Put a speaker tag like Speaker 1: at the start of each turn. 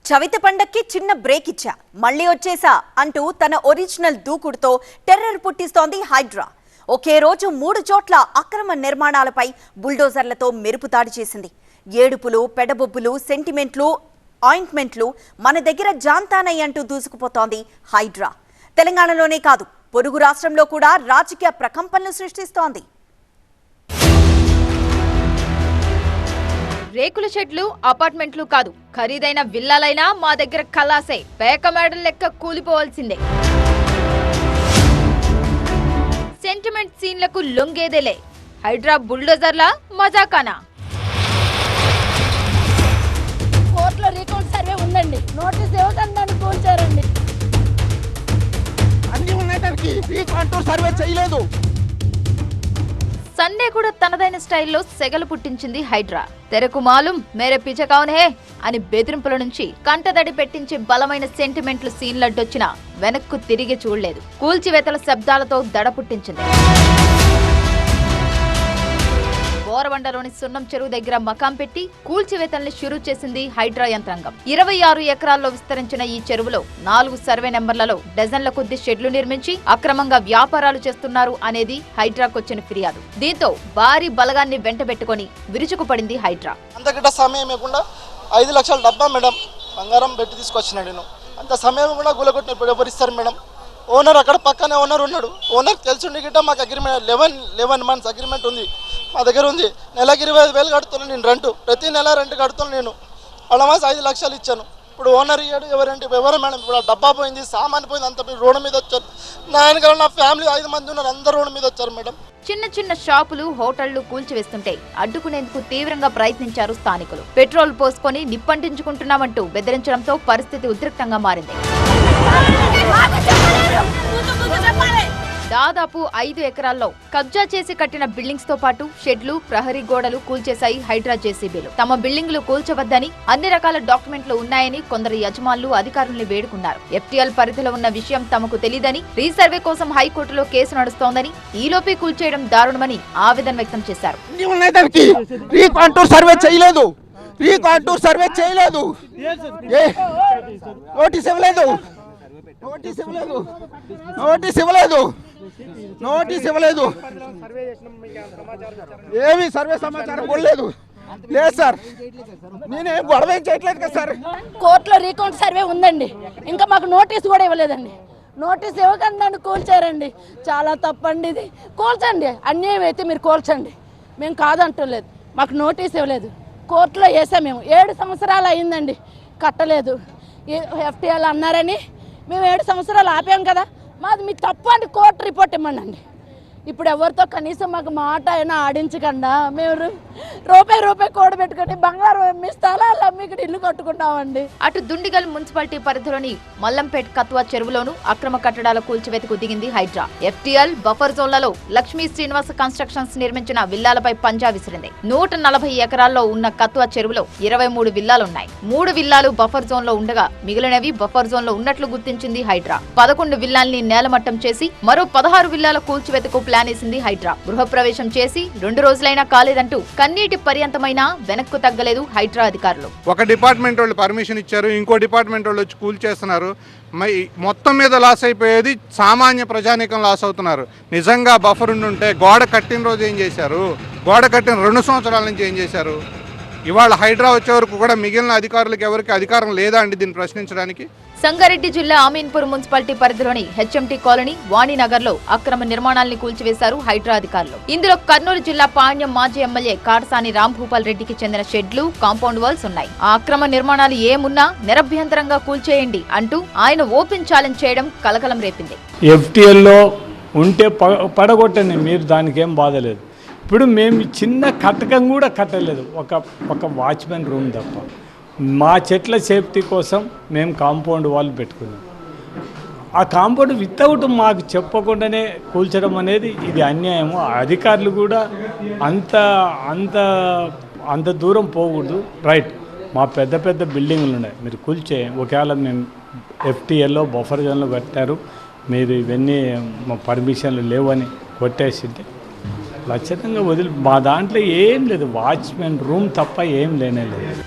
Speaker 1: చవితి పండక్కి చిన్న బ్రేక్ ఇచ్చా మళ్ళీ వచ్చేసా అంటూ తన ఒరిజినల్ దూకుడుతో టెర్రర్ పుట్టిస్తోంది హైడ్రా. ఒకే రోజు 3 చోట్ల అక్రమ నిర్మాణాలపై బుల్డోజర్లతో మెరుపుదాడి చేసింది. ఏడుపులు, పెడబొబ్బులు, సెంటిమెంట్లు, ఆయింట్మెంట్లు మన దగ్గర జాంతానై అంటూ దూసుకుపోతోంది హైడ్రా. తెలంగాణలోనే కాదు, పొరుగు రాష్ట్రంలో కూడా రాజకీయ ప్రకంపనలు సృష్టిస్తోంది.
Speaker 2: రేకుల షెడ్లు, అపార్ట్మెంట్లు కాదు, ఖరీదైన విల్లాలైనా మా దగ్గర కలాసే, పేక మేడల లెక్క కూలిపోవాల్సిందే. సెంటిమెంట్ సీన్లకు లొంగేదేలే. హైడ్రా బుల్డోజర్ల మజాకానా?
Speaker 3: కోర్టులో రీకౌంట్ సర్వే ఉందండి, నోటీస్ ఇవ్వకుండా కూల్చారండి.
Speaker 4: అన్ని ఉన్నాయి, దానికి రీకౌంట్ సర్వే చేయలేదు.
Speaker 2: సండే కూడా తనదైన స్టైల్లో సెగలు పుట్టించింది హైడ్రా. తెరకు మాలూం మేరే పీచే కౌన్ హే అని బెదిరింపుల నుంచి కంటదడి పెట్టించి బలమైన సెంటిమెంట్లు సీన్లడ్డొచ్చినా వెనక్కు తిరిగి చూడలేదు. కూల్చివేతల శబ్దాలతో దడ పుట్టించింది. బోరబండలోని సున్నం చెరువు దగ్గర మకాం పెట్టి కూల్చివేతల్ని షురూ చేసింది హైడ్రా యంత్రాంగం. 26 ఎకరాల్లో విస్తరించిన ఈ చెరువులో 4 సర్వే నెంబర్లలో డజన్ల కొద్ది షెడ్లు నిర్మించి అక్రమంగా వ్యాపారాలు చేస్తున్నారు అనేది హైడ్రాకొచ్చిన ఫిర్యాదు. దీంతో భారీ బలగాన్ని వెంటబెట్టుకుని విరుచుకుపడింది హైడ్రా.
Speaker 4: అంతకంటే సమయం ఇవ్వకుండా 5 లక్షల డబ్బా మేడం బంగారం పెట్టి తీసుకొచ్చినాడు. నేను అంత సమయం కూడా గులగొట్టిన ఎవరిస్తారు మేడం? ఓనర్ అక్కడ పక్కనే ఓనర్ ఉన్నాడు. ఓనర్ తెలుసుండి గిట్ట మాకు అగ్రిమెంట్ 11 మంత్స్ అగ్రిమెంట్ ఉంది, మా దగ్గర ఉంది. నెలకి 25,000 కడుతున్నాను నేను రెంట్, ప్రతి నెల రెంట్ కడుతున్నాను. నేను అడమాస్ 5 లక్షలు ఇచ్చాను. ఇప్పుడు ఓనర్ ఇయ్యాడు, ఎవరు మేడం? ఇప్పుడు డబ్బా పోయింది, సామాన్ పోయింది, అంత రోడ్డు మీద వచ్చారు. నా వెనకాల నా ఫ్యామిలీ 5 మంది ఉన్నారు, అందరు రోడ్డు మీద వచ్చారు మేడం.
Speaker 2: చిన్న చిన్న షాపులు, హోటళ్లు కూల్చివేస్తుంటే అడ్డుకునేందుకు తీవ్రంగా ప్రయత్నించారు స్థానికులు. పెట్రోల్ పోసుకొని నిప్పంటించుకుంటున్నామంటూ బెదిరించడంతో పరిస్థితి ఉద్రిక్తంగా మారింది. దాదాపు 5 ఎకరాల్లో కబ్జా చేసి కట్టిన బిల్డింగ్స్ తో పాటు షెడ్లు, ప్రహరీ గోడలు కూల్చేశాయి హైడ్రా జేసీబీలు. తమ బిల్డింగ్లు కూల్చవద్దని, అన్ని రకాల డాక్యుమెంట్లు ఉన్నాయని కొందరు యజమానులు అధికారుల్ని వేడుకున్నారు. FTL పరిధిలో ఉన్న విషయం తమకు తెలియదని, రీసర్వే కోసం హైకోర్టులో కేసు నడుస్తోందని, ఈలోపే కూల్చేయడం దారుణమని ఆవేదన వ్యక్తం చేశారు.
Speaker 4: నోటీస్ ఇవ్వలేదు, ఏమి సర్వే సమాచారం కొనలేదు. లేదు సార్, నేనేం గొడవ చేయట్లేదు కదా సార్.
Speaker 3: కోర్టులో రీకౌంట్ సర్వే ఉందండి, ఇంకా మాకు నోటీస్ కూడా ఇవ్వలేదండి. నోటీస్ ఇవ్వకుండా కూల్చారండి. చాలా తప్పండి ఇది. కూల్చండి, అన్యాయం అయితే మీరు కూల్చండి, మేము కాదంటలేదు. మాకు నోటీస్ ఇవ్వలేదు, కోర్టులో వేసాం. మేము 7 సంవత్సరాలు అయిందండి, కట్టలేదు. FTL అన్నారని మేము 7 సంవత్సరాలు ఆపాం కదా, మాది మీ తప్పు అని కోర్టు రిపోర్ట్ ఇవ్వండి. ఇప్పుడు ఎవరితో కనీసం మాకు మాట అయినా ఆడించకుండా మేము రూపాయి కూడబెట్టుకుని బంగారం అమ్మి స్థలాలు అమ్మి ఇక్కడ ఇల్లు కట్టుకుంటామండి.
Speaker 2: అటు దుండిగల్ మున్సిపాలిటీ పరిధిలోని మల్లంపేట్ కత్వా చెరువులోనూ అక్రమ కట్టడాల కూల్చివేతకు దిగింది హైడ్రా. FTL బఫర్ జోన్లలో లక్ష్మీ శ్రీనివాస కన్స్ట్రక్షన్స్ నిర్మించిన విల్లాలపై పంజా విసిరింది. 140 ఎకరాల్లో ఉన్న కత్వా చెరువులో 23 విల్లాలున్నాయి. 3 విల్లాలు బఫర్ జోన్ లో ఉండగా మిగిలినవి బఫర్ జోన్ లో ఉన్నట్లు గుర్తించింది హైడ్రా. 11 విల్లాల్ని నేలమట్టం చేసి మరో 16 విల్లాల కూల్చివేతకు ప్లాన్ వేసింది హైడ్రా. గృహప్రవేశం చేసి 2 రోజులైనా కాలేదంటూ కన్నీటి పర్యంతమైనా వెనక్కు తగ్గలేదు హైడ్రా అధికారులు.
Speaker 5: ఒక డిపార్ట్మెంట్ వాళ్ళు పర్మిషన్ ఇచ్చారు, ఇంకో డిపార్ట్మెంట్ వాళ్ళు వచ్చి కూల్ చేస్తున్నారు. మొత్తం మీద లాస్ అయిపోయేది సామాన్య ప్రజానీకం లాస్ అవుతున్నారు. నిజంగా బఫర్ ఉంటే గోడ కట్టిన రోజు ఏం చేశారు? గోడ కట్టిన 2 సంవత్సరాల నుంచి ఏం చేశారు? ఇవాళ హైడ్రా వచ్చే వరకు కూడా మిగిలిన అధికారులకు ఎవరికి అధికారం లేదా అండి దీన్ని ప్రశ్నించడానికి?
Speaker 2: సంగారెడ్డి జిల్లా అమీన్పూర్ మున్సిపాలిటీ పరిధిలోని HMT కాలనీ, వాణినగర్ లో అక్రమ నిర్మాణాల్ని కూల్చివేశారు హైడ్రా అధికారులు. ఇందులో కర్నూలు జిల్లా పాణ్యం మాజీ ఎమ్మెల్యే కాటసాని రాంభూపాల్ రెడ్డికి చెందిన షెడ్లు, కాంపౌండ్ వాల్స్ ఉన్నాయి. ఆ అక్రమ నిర్మాణాలు ఏమున్నా నిరభ్యంతరంగా కూల్చేయండి అంటూ ఆయన ఓపెన్ ఛాలెంజ్ చేయడం కలకలం రేపింది.
Speaker 6: FTL లో ఉంటే పడగొట్టండి, మీరు దానికి ఏం బాధలేదు. ఇప్పుడు మేము చిన్న కట్టకం కూడా కట్టలేదు, ఒక వాచ్మెన్ రూమ్ తప్ప. మా చెట్ల సేఫ్టీ కోసం మేము కాంపౌండ్ వాల్ పెట్టుకున్నాం. ఆ కాంపౌండ్ వితౌట్ మాకు చెప్పకుండానే కూల్చడం అనేది ఇది అన్యాయము. అధికారులు కూడా అంత దూరం పోకూడదు. రైట్, మా పెద్ద బిల్డింగ్లు ఉన్నాయి, మీరు కూల్చే. ఒకవేళ మేము FTLలో బఫర్ జోన్లో కట్టారు, మీరు ఇవన్నీ మా పర్మిషన్లు లేవని కొట్టేసింటే ఖచ్చితంగా వదిలి. మా దాంట్లో ఏం లేదు, వాచ్మెన్ రూమ్ తప్ప ఏం లేనే లేదు.